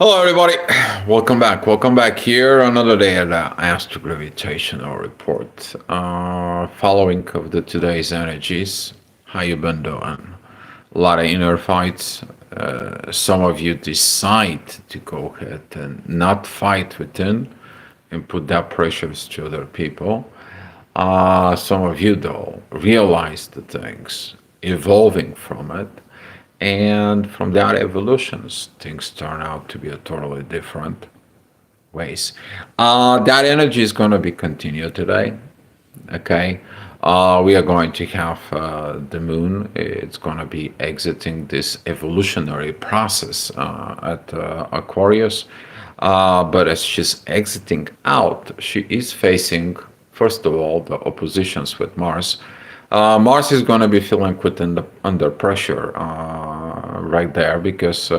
Hello, everybody. Welcome back. Welcome back here. Another day at the Astrogravitational Report. Following of the today's energies. How you been doing? A lot of inner fights. Some of you decide to go ahead and not fight within and put that pressures to other people. Some of you, though, realize the things, evolving from it, and from that evolutions, things turn out to be a totally different ways. That energy is going to be continued today. Okay. We are going to have the moon. It's going to be exiting this evolutionary process at Aquarius. But as she's exiting out, she is facing, first of all, the oppositions with Mars. Mars is going to be feeling quite under pressure right there because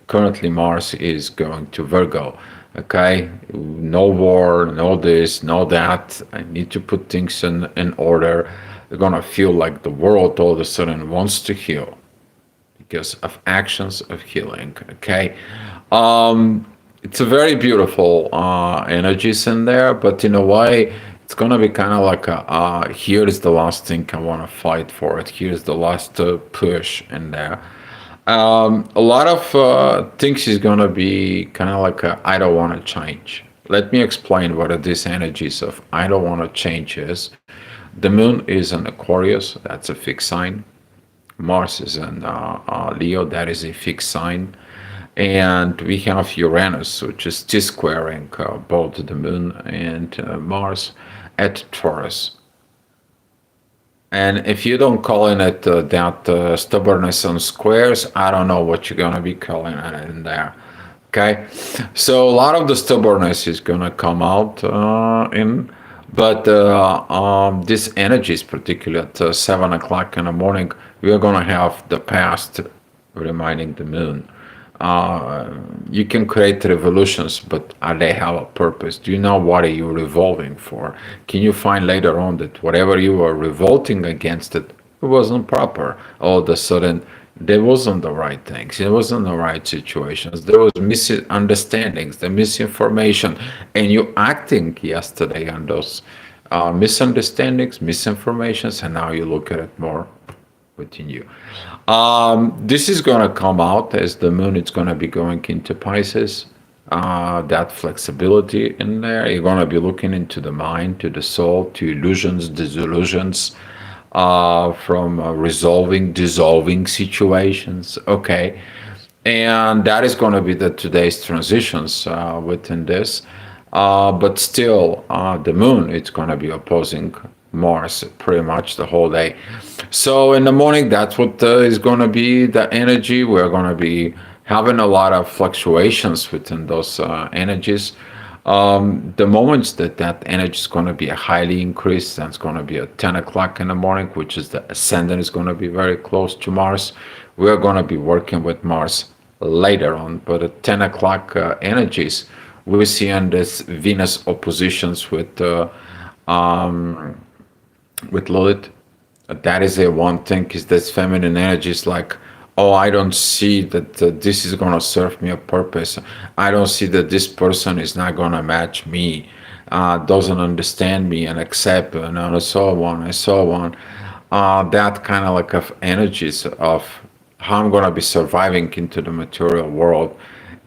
currently Mars is going to Virgo. Okay, no war, no this, no that. I need to put things in order. They're gonna feel like the world all of a sudden wants to heal because of actions of healing. Okay, it's a very beautiful energies in there, but in a way, it's gonna be kind of like here is the last thing I want to fight for it. Here's the last push in there. A lot of things is gonna be kind of like I don't want to change. Let me explain what are these energies of I don't want to change is. The moon is an Aquarius, that's a fixed sign. Mars is in Leo, that is a fixed sign. And we have Uranus, which is T-squaring both the moon and Mars at Taurus. And if you don't call in it that stubbornness on squares, I don't know what you're going to be calling it in there. Okay, so a lot of the stubbornness is going to come out in, but this energy is particularly at 7 o'clock in the morning. We are going to have the past reminding the moon. You can create revolutions, but they have a purpose? Do you know what are you revolving for? Can you find later on that whatever you were revolting against it wasn't proper? All of a sudden, there wasn't the right things. It wasn't the right situations. There was misunderstandings, the misinformation, and you acting yesterday on those misunderstandings, misinformations, and now you look at it more within you. This is going to come out as the moon is going to be going into Pisces. That flexibility in there. You're going to be looking into the mind, to the soul, to illusions, disillusions, from resolving, dissolving situations. Okay. And that is going to be the today's transitions within this. But still, the moon, it's going to be opposing Mars pretty much the whole day. So in the morning, that's what is going to be the energy. We're going to be having a lot of fluctuations within those energies. The moments that that energy is going to be highly increased, that's going to be at 10 o'clock in the morning, which is the ascendant is going to be very close to Mars. We're going to be working with Mars later on, but at 10 o'clock energies, we see on this Venus oppositions with Lilith. That is a one thing is this feminine energy is like, oh, I don't see that this is going to serve me a purpose. I don't see that this person is not going to match me, doesn't understand me and accept, and so on and so on. That kind of like of energies of how I'm going to be surviving into the material world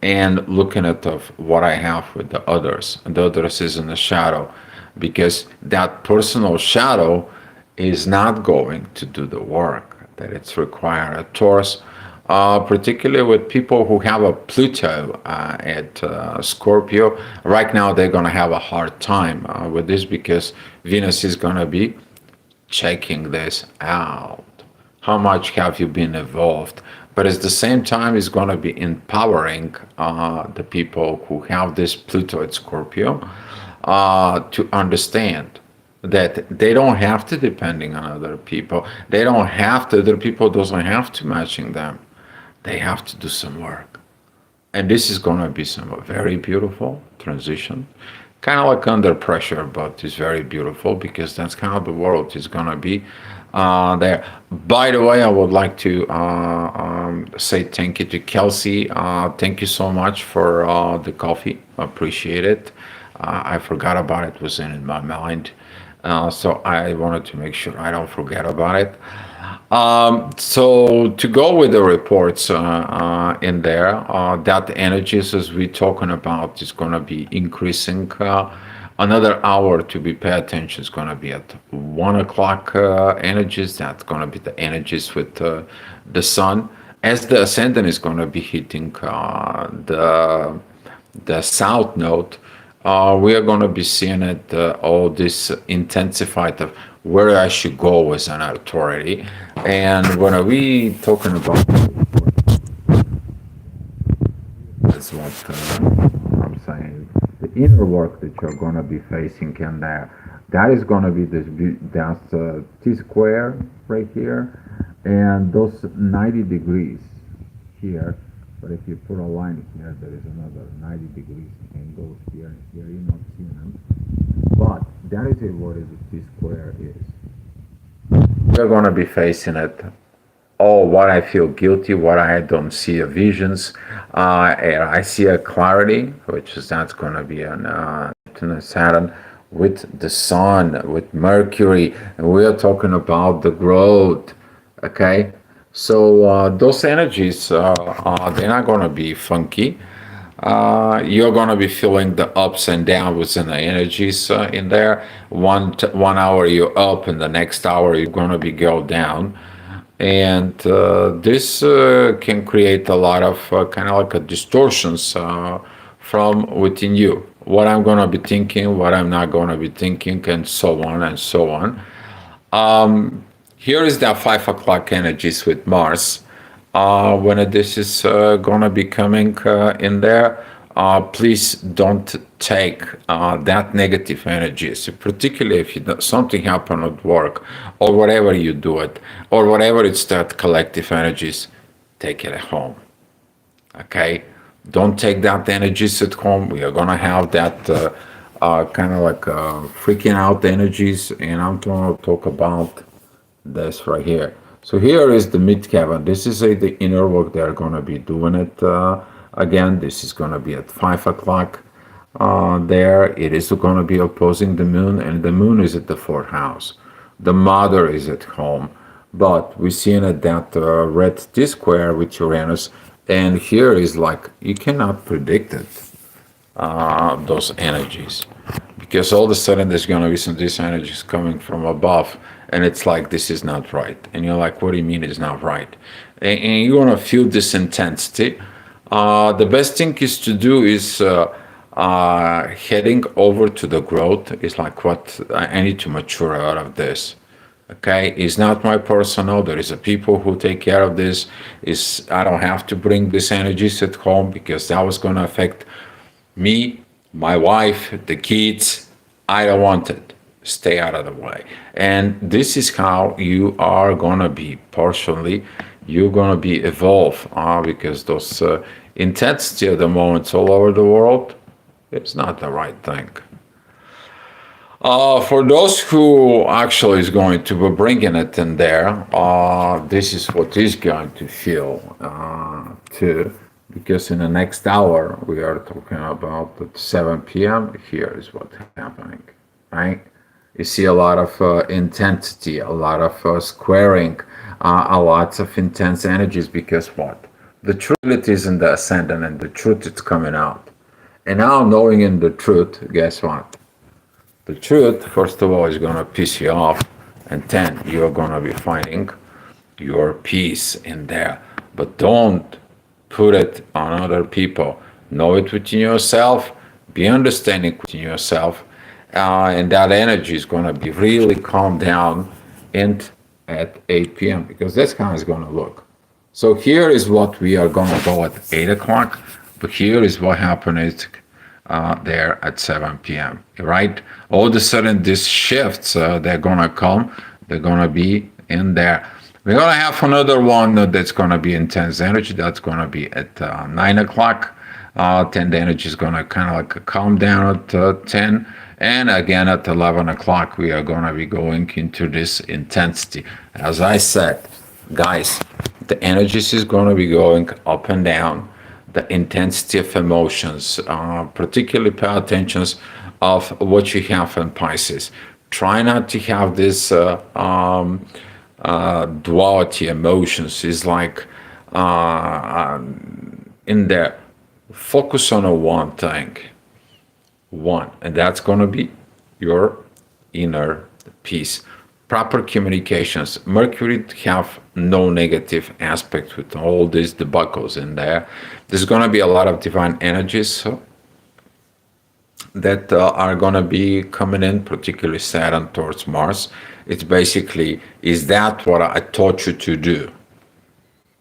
and looking at of what I have with the others. And the others is in the shadow because that personal shadow is not going to do the work that it's required at Taurus, particularly with people who have a Pluto at Scorpio. Right now, they're going to have a hard time with this because Venus is going to be checking this out. How much have you been evolved? But at the same time, it's going to be empowering the people who have this Pluto at Scorpio to understand that they don't have to depending on other people. They don't have to, other people doesn't have to matching them. They have to do some work. And this is going to be some very beautiful transition. Kind of like under pressure, but it's very beautiful because that's kind of the world is going to be. there. By the way, I would like to say thank you to Kelsey. Thank you so much for the coffee. Appreciate it. I forgot about it. It was in my mind. So I wanted to make sure I don't forget about it. So to go with the reports in there, that energies as we're talking about is going to be increasing. Another hour to be pay attention is going to be at 1 o'clock energies. That's going to be the energies with the sun. As the ascendant is going to be hitting the south node, we are going to be seeing it all this intensified of where I should go as an authority. And when we talking about that's what I'm saying, the inner work that you're going to be facing in there, that is going to be this that's T square right here, and those 90 degrees here. But if you put a line here, there is another 90 degrees and goes here and here. You're not seeing them. But that is what is T square is. We're going to be facing it. Oh, what I feel guilty, what I don't see a visions. And I see a clarity, which is that's going to be an Neptune and Saturn with the Sun, with Mercury, and we are talking about the growth. Okay, so those energies, they're not going to be funky. You're going to be feeling the ups and downs within the energies in there. 1 hour you're up, and the next hour you're going to be go down, and this can create a lot of kind of like a distortions from within you. What I'm going to be thinking, what I'm not going to be thinking, and so on and so on. Here is that 5 o'clock energies with Mars. When this is going to be coming in there, please don't take that negative energies, particularly if something happened at work or whatever you do it, or whatever it's that collective energies, take it at home. Okay? Don't take that energies at home. We are going to have that kind of like freaking out energies, and I'm going to talk about this right here. So here is the mid cavern. This is the inner work they're going to be doing it again. This is going to be at 5 o'clock there. It is going to be opposing the moon, and the moon is at the fourth house. The mother is at home, but we're seeing it that red T square with Uranus, and here is like you cannot predict it, those energies, because all of a sudden there's going to be some these energies coming from above, and it's like this is not right, and you're like, what do you mean it's not right? And you're going to feel this intensity. The best thing is to do is heading over to the growth. Is like what I need to mature out of this. Okay, it's not my personal. There is a people who take care of this. Is I don't have to bring these energies at home because that was going to affect me, my wife, the kids. I don't want it. Stay out of the way. And this is how you are going to be partially. You're going to be evolved because those intensity at the moments all over the world, it's not the right thing. For those who actually is going to be bringing it in there, this is what is going to feel too, because in the next hour we are talking about at 7 p.m. Here is what's happening, right? You see a lot of intensity, a lot of squaring, a lot of intense energies, because what? The truth is in the ascendant, and the truth is coming out. And now knowing in the truth, guess what? The truth, first of all, is going to piss you off, and then you're going to be finding your peace in there. But don't put it on other people. Know it within yourself, be understanding within yourself, and that energy is going to be really calmed down and at 8 p.m. because that's how it's going to look. So here is what we are going to go at 8 o'clock, but here is what happened is there at 7 p.m. Right? All of a sudden, these shifts they're gonna come. They're gonna be in there. We're gonna have another one that's gonna be intense energy. That's gonna be at 9 o'clock. Then the energy is gonna kind of like calm down at 10, And again, at 11 o'clock, we are going to be going into this intensity. As I said, guys, the energies is going to be going up and down. The intensity of emotions, particularly pay attention of what you have in Pisces. Try not to have this duality emotions. Is like in there, focus on a one thing, one, and that's going to be your inner peace. Proper communications. Mercury have no negative aspect with all these debacles in there. There's going to be a lot of divine energies that are going to be coming in, particularly Saturn towards Mars. It's basically, is that what I taught you to do?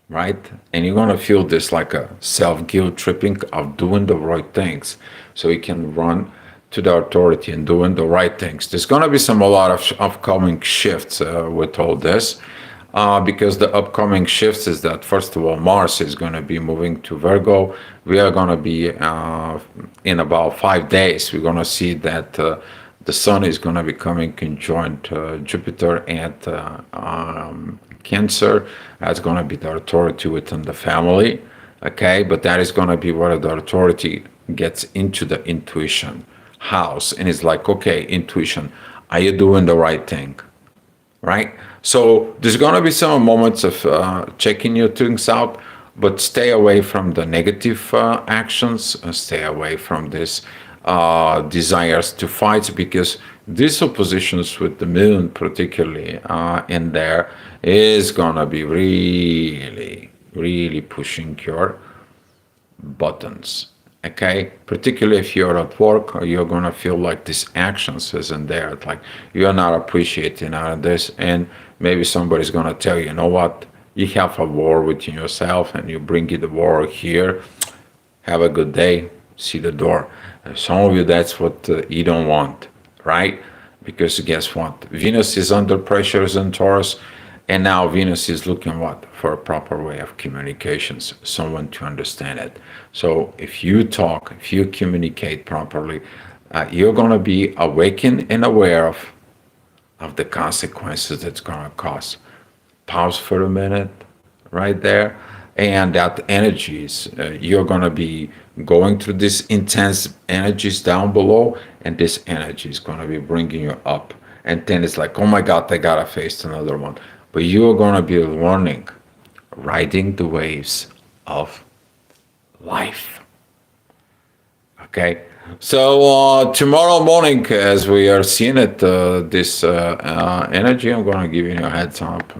Right? And you're going to feel this like a self-guilt tripping of doing the right things. So you can run to the authority and doing the right things. There's going to be a lot of upcoming shifts with all this. Because the upcoming shifts is that, first of all, Mars is going to be moving to Virgo. We are going to be in about 5 days. We're going to see that the Sun is going to be coming conjoined Jupiter at Cancer. That's going to be the authority within the family. Okay, but that is going to be where the authority gets into the intuition house, and it's like, okay, intuition, are you doing the right thing? Right? So there's going to be some moments of checking your things out, but stay away from the negative actions, and stay away from this desires to fight, because these oppositions with the moon, particularly in there, is going to be really, really pushing your buttons. Okay, particularly if you're at work, or you're gonna feel like this actions isn't there, like you're not appreciating out of this, and maybe somebody's gonna tell you, you know what, you have a war within yourself, and you bring you the war here. Have a good day. See the door. And some of you, that's what you don't want, right? Because guess what? Venus is under pressures in Taurus, and now Venus is looking what? For a proper way of communications, someone to understand it. So if you talk, if you communicate properly, you're going to be awakened and aware of the consequences that's going to cause. Pause for a minute, right there. And that energies, you're going to be going through these intense energies down below, and this energy is going to be bringing you up. And then it's like, oh my God, I got to face another one. But you're going to be learning, riding the waves of life. Okay, so tomorrow morning, as we are seeing it, this energy, I'm going to give you a heads up,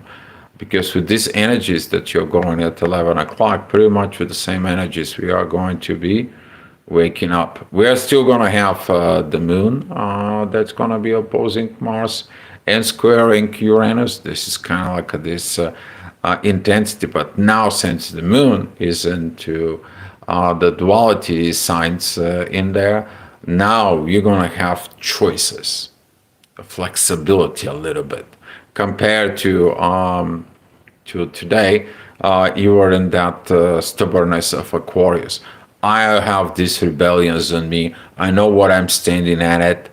because with these energies that you're going at 11 o'clock, pretty much with the same energies, we are going to be waking up. We are still going to have the moon that's going to be opposing Mars and squaring Uranus. This is kind of like this intensity, but now since the moon is into the duality signs in there, now you're going to have choices, flexibility a little bit compared to today. You are in that stubbornness of Aquarius. I have these rebellions in me. I know what I'm standing at it,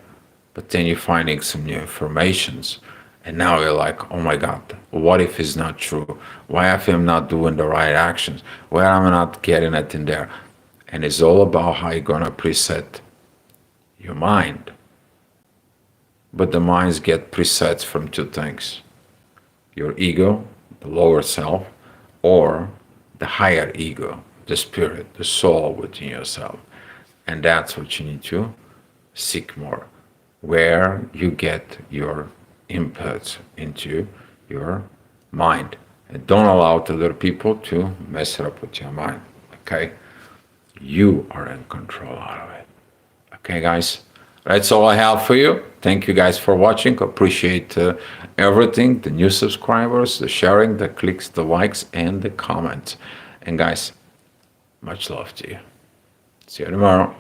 but then you're finding some new informations. And now you're like, oh my God, what if it's not true? Why if I'm not doing the right actions? Why am I not getting it in there? And it's all about how you're going to preset your mind. But the minds get presets from two things: your ego, the lower self, or the higher ego, the spirit, the soul within yourself. And that's what you need to seek more, where you get your inputs into your mind. And don't allow other people to mess it up with your mind. Okay? You are in control out of it. Okay, guys? That's all I have for you. Thank you guys for watching. Appreciate everything, the new subscribers, the sharing, the clicks, the likes, and the comments. And guys, much love to you. See you tomorrow.